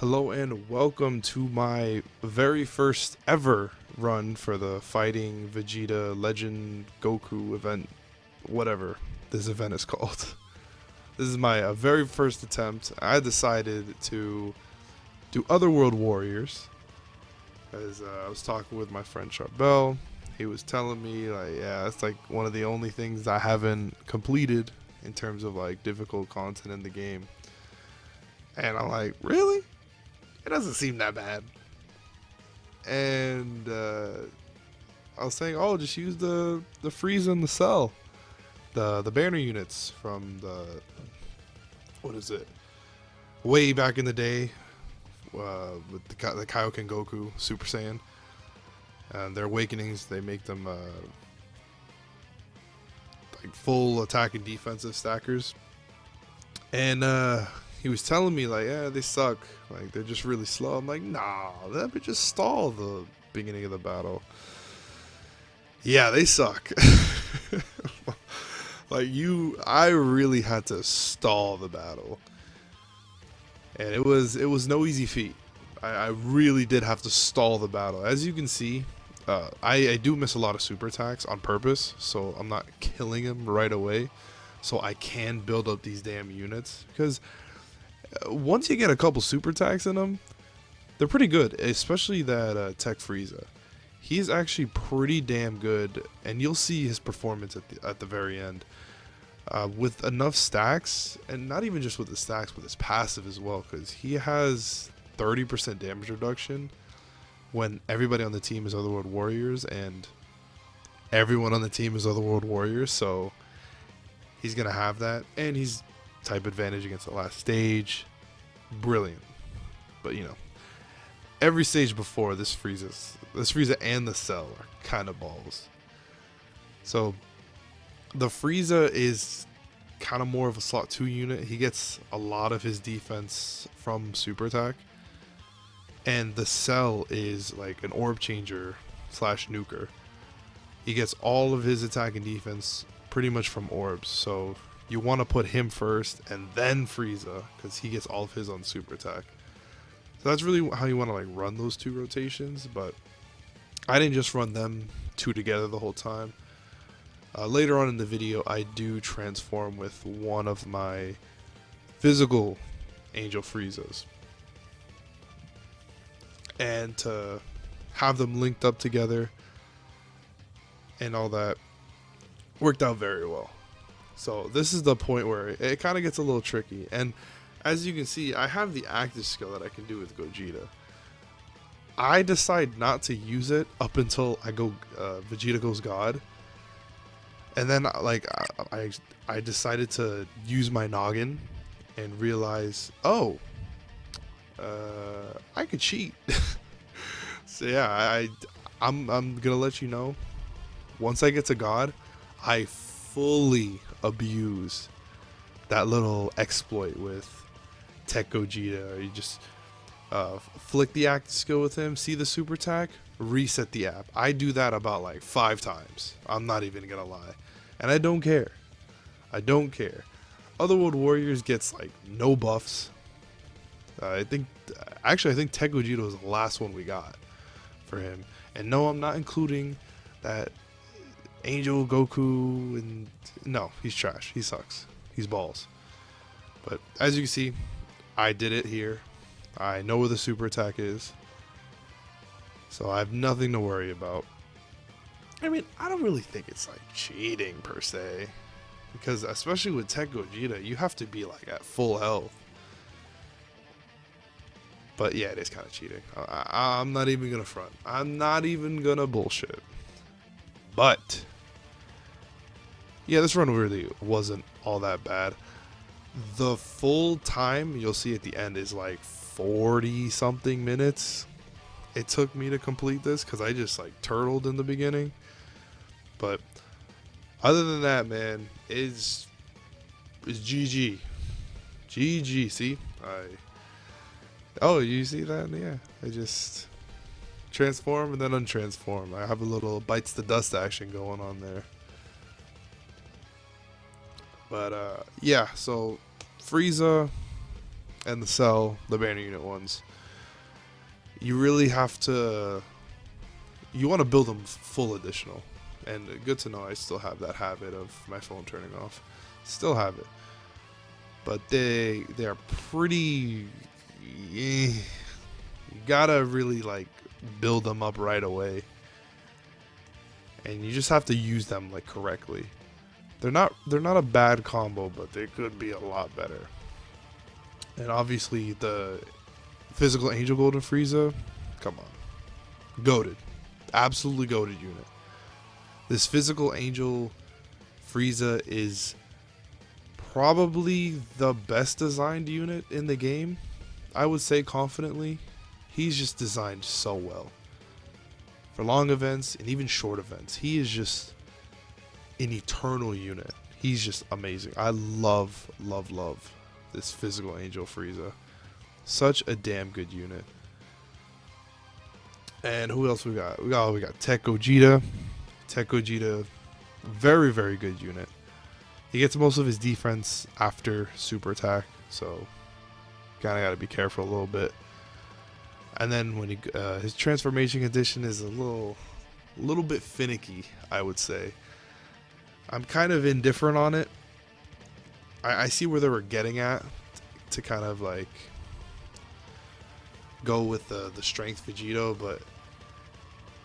Hello and welcome to my very first ever run for the Fighting Vegeta Legend Goku event, whatever this event is called. This is my very first attempt. I decided to do Otherworld Warriors as I was talking with my friend Charbel. He was telling me like, yeah, it's like one of the only things I haven't completed in terms of like difficult content in the game. And I'm like, really? It doesn't seem that bad. And I was saying, oh, just use the Frieza and the Cell, the banner units from the what is it? Way back in the day, with the Kaioken Goku Super Saiyan. And their awakenings, they make them like full attack and defensive stackers. And he was telling me like, yeah, they suck. Like they're just really slow. I'm like, nah, that would just stall the beginning of the battle. Yeah, they suck. Like I really had to stall the battle, and it was no easy feat. I really did have to stall the battle. As you can see, I do miss a lot of super attacks on purpose, so I'm not killing him right away, so I can build up these damn units because once you get a couple super attacks in them, they're pretty good, especially that Tech Frieza. He's actually pretty damn good, and you'll see his performance at the very end. With enough stacks, and not even just with the stacks, with his passive as well, because he has 30% damage reduction when everybody on the team is Otherworld Warriors, and everyone on the team is Otherworld Warriors, so he's going to have that, and he's type advantage against the last stage. Brilliant. But, you know, every stage before this Frieza and the Cell are kind of balls. So the Frieza is kind of more of a slot 2 unit. He gets a lot of his defense from super attack. And the Cell is like an orb changer slash nuker. He gets all of his attack and defense pretty much from orbs. So you want to put him first and then Frieza, because he gets all of his on super attack. So that's really how you want to like run those two rotations, but I didn't just run them two together the whole time. Later on in the video, I do transform with one of my physical Angel Friezas. And to have them linked up together and all that worked out very well. So this is the point where it kind of gets a little tricky. And as you can see, I have the active skill that I can do with Gogeta. I decide not to use it up until I go Vegeta goes God. And then like I decided to use my noggin and realize, oh, I could cheat. So yeah, I'm gonna let you know. Once I get to God, I fully abuse that little exploit with Tech Gogeta. You just flick the active skill with him, see the super attack, reset the app. I do that about like 5 times. I'm not even gonna lie. And I don't care. I don't care. Otherworld Warriors gets like no buffs. I think Tech Gogeta was the last one we got for him. And no, I'm not including that Angel Goku, and no, he's trash. He sucks. He's balls. But as you can see, I did it here. I know where the super attack is, so I have nothing to worry about. I mean, I don't really think it's like cheating per se, because especially with Tech Gogeta, you have to be like at full health. But yeah, it is kind of cheating. I'm not even gonna front. I'm not even gonna bullshit. But yeah, this run really wasn't all that bad. The full time you'll see at the end is like 40 something minutes it took me to complete this, because I just like turtled in the beginning. But other than that, man, it's GG. GG. See, oh, you see that? Yeah, I just transform and then untransform. I have a little bites the dust action going on there. But yeah, so Frieza, and the Cell, the banner unit ones, you really have to, you want to build them full additional. And good to know I still have that habit of my phone turning off. Still have it. But they're pretty, you gotta really like build them up right away. And you just have to use them like correctly. They're not a bad combo, but they could be a lot better. And obviously the physical Angel Golden Frieza, come on. Goated. Absolutely goated unit. This physical Angel Frieza is probably the best designed unit in the game. I would say confidently. He's just designed so well. For long events and even short events, he is just an eternal unit. He's just amazing. I love this physical Angel Frieza. Such a damn good unit. And who else we got? We got Tech Gogeta. Tech Gogeta, very, very good unit. He gets most of his defense after super attack, so kind of got to be careful a little bit. And then when his transformation condition is a little bit finicky, I would say. I'm kind of indifferent on it. I see where they were getting at to kind of like go with the strength Vegito, but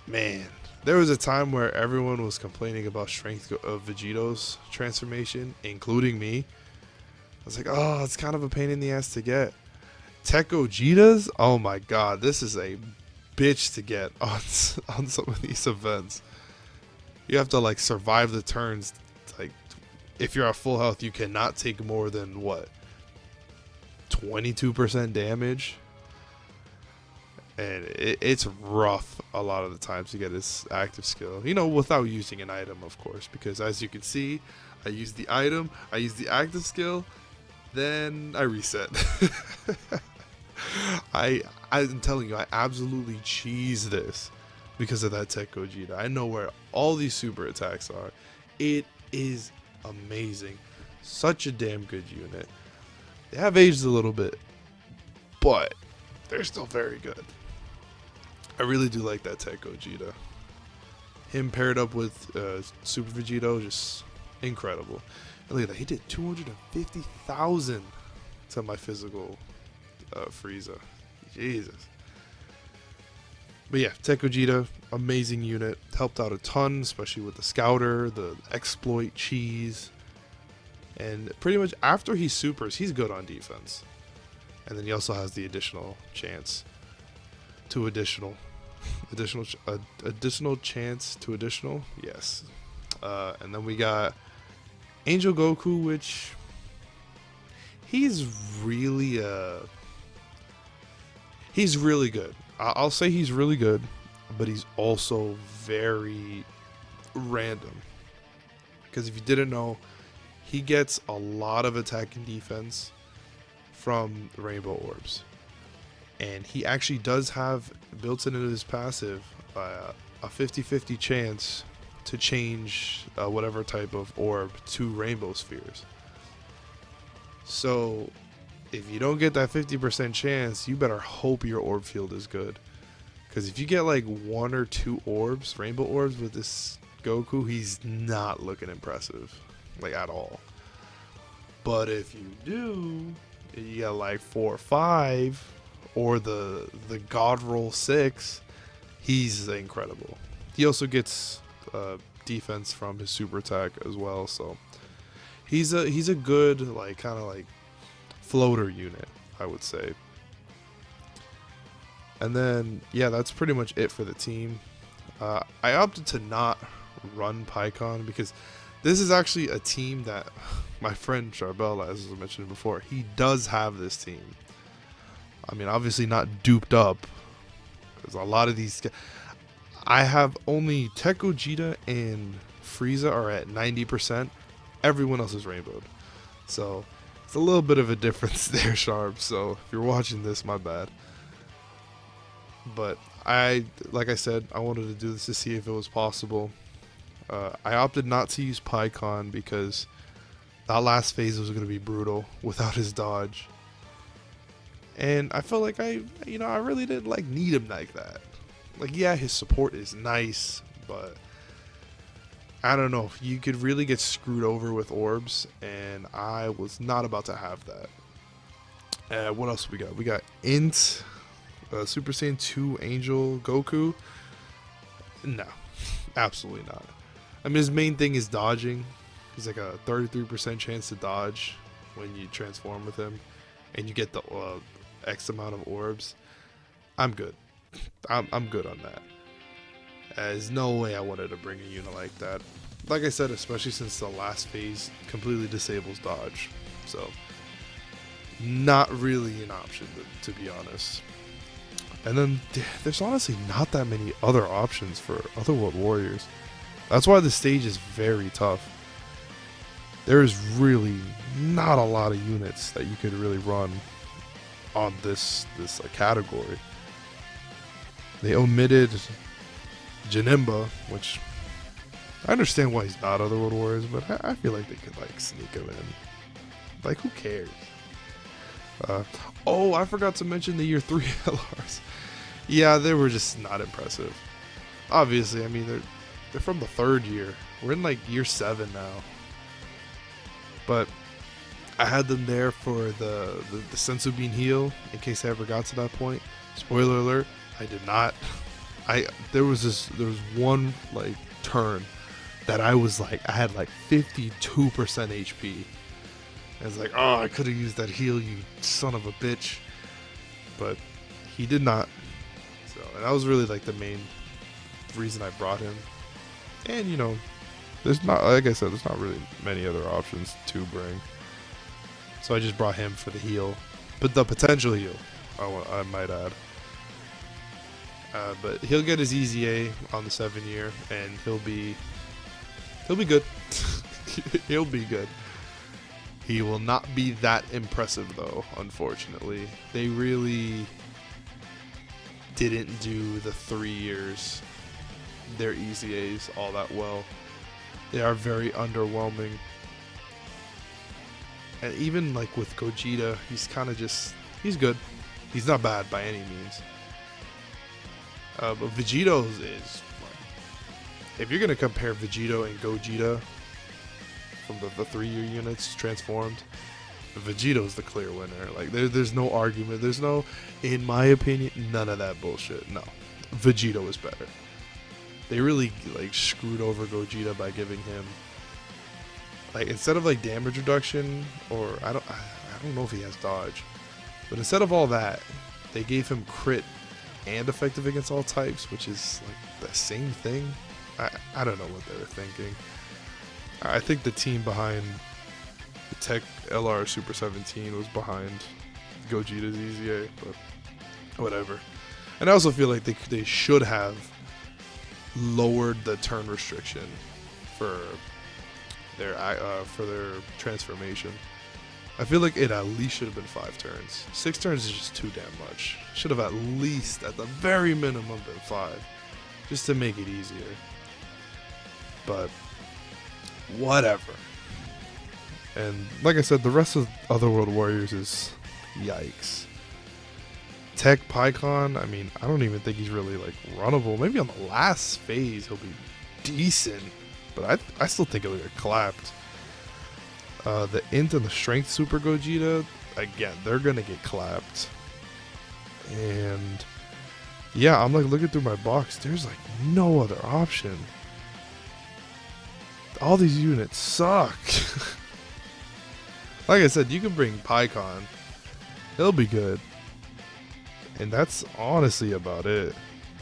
man, there was a time where everyone was complaining about strength of Vegito's transformation, including me. I was like, oh, it's kind of a pain in the ass to get. Tech Gogeta's, oh my god, this is a bitch to get on some of these events. You have to like survive the turns. Like, if you're at full health, you cannot take more than what, 22% damage. And it's rough a lot of the times to get his active skill. You know, without using an item, of course. Because as you can see, I use the item, I use the active skill, then I reset. I'm telling you, I absolutely cheese this because of that Tech Gogeta. I know where all these super attacks are. It is amazing. Such a damn good unit. They have aged a little bit, but they're still very good. I really do like that Tech Gogeta. Him paired up with Super Vegito, just incredible. And look at that, he did 250,000 to my physical Frieza. Jesus. But yeah, Tech Gogeta, amazing unit. Helped out a ton, especially with the Scouter, the Exploit Cheese. And pretty much after he supers, he's good on defense. And then he also has the additional chance to additional chance to additional, yes. And then we got Angel Goku, which he's really good. I'll say he's really good, but he's also very random. Because if you didn't know, he gets a lot of attack and defense from Rainbow Orbs. And he actually does have built into his passive a 50-50 chance to change whatever type of orb to Rainbow Spheres. So if you don't get that 50% chance, you better hope your orb field is good. Because if you get like 1 or 2 orbs, Rainbow Orbs with this Goku, he's not looking impressive, like at all. But if you do, you get like 4 or 5, or the God Roll 6, he's incredible. He also gets defense from his super attack as well, so he's a good like kind of like floater unit, I would say. And then yeah, that's pretty much it for the team. I opted to not run PyCon because this is actually a team that my friend Charbel, as I mentioned before, he does have this team. I mean, obviously not duped up, because a lot of these, I have only Tech Gogeta and Frieza are at 90%. Everyone else is rainbowed. So it's a little bit of a difference there, Sharp. So if you're watching this, my bad. But like I said, I wanted to do this to see if it was possible. I opted not to use PyCon because that last phase was going to be brutal without his dodge. And I felt like I really didn't like need him like that. Like, yeah, his support is nice, but I don't know. You could really get screwed over with orbs, and I was not about to have that. What else we got? We got Int, Super Saiyan 2 Angel Goku. No, absolutely not. I mean, his main thing is dodging. He's like a 33% chance to dodge when you transform with him, and you get the X amount of orbs. I'm good. I'm good on that. There's no way I wanted to bring a unit like that. Like I said, especially since the last phase completely disables dodge. So, not really an option, to be honest. And then, there's honestly not that many other options for Otherworld Warriors. That's why the stage is very tough. There's really not a lot of units that you could really run on this category. They omitted Janemba, which I understand why he's not Otherworld Warriors, but I feel like they could like sneak him in. Like, who cares? Oh, I forgot to mention the year 3 LRs. Yeah, they were just not impressive. Obviously, I mean they're from the 3rd year. We're in like year 7 now. But I had them there for the Sensu Bean heal in case I ever got to that point. Spoiler alert, I did not. There was one like turn that I was like, I had like 52% HP. I was like, oh, I could have used that heal, you son of a bitch. But he did not. So, and that was really like the main reason I brought him. And you know, there's not, like I said, there's not really many other options to bring. So I just brought him for the heal, but the potential heal, I might add. But he'll get his EZA on the 7 year, and he'll be good. He'll be good. He will not be that impressive though, unfortunately. They really didn't do the 3 years, their EZAs all that well. They are very underwhelming. And even like with Gogeta, he's kind of just, he's good. He's not bad by any means. But Vegeto's is, if you're going to compare Vegeta and Gogeta from the 3-year units transformed, Vegeto's the clear winner. Like there's no argument. There's no, in my opinion, none of that bullshit. No, Vegeta is better. They really like screwed over Gogeta by giving him, like, instead of like damage reduction, or I don't know if he has dodge, but instead of all that, they gave him crit and effective against all types, which is like the same thing. I don't know what they were thinking. I think the team behind the Tech LR Super 17 was behind Gogeta's EZA, but whatever. And I also feel like they should have lowered the turn restriction for their transformation. I feel like it at least should have been 5 turns. 6 turns is just too damn much. Should have at least, at the very minimum, been 5, just to make it easier. But whatever. And like I said, the rest of Otherworld Warriors is yikes. Tech Pycon, I mean, I don't even think he's really like runnable. Maybe on the last phase he'll be decent, but I still think he'll get clapped. The Int and the Strength Super Gogeta, again, they're gonna get clapped. And yeah, I'm like looking through my box, there's like no other option. All these units suck. Like I said, you can bring Pycon, he'll be good. And that's honestly about it.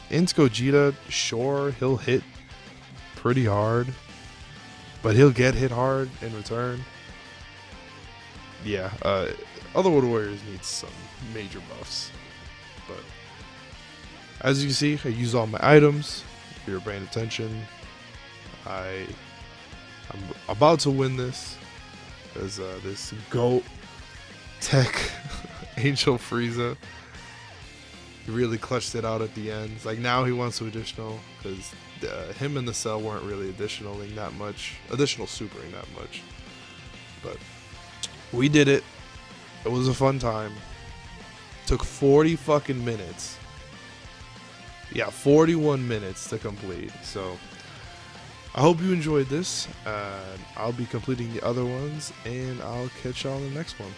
Int Gogeta, sure, he'll hit pretty hard, but he'll get hit hard in return. Yeah, Otherworld Warriors needs some major buffs. But as you can see, I use all my items. If you're paying attention, I'm about to win this. As this GOAT Tech Angel Frieza, he really clutched it out at the end. It's like now he wants to additional, because him and the Cell weren't really additionaling that much, additional supering that much. But we did it. It was a fun time. Took 40 fucking minutes. Yeah, 41 minutes to complete. So I hope you enjoyed this. I'll be completing the other ones, and I'll catch y'all in the next one.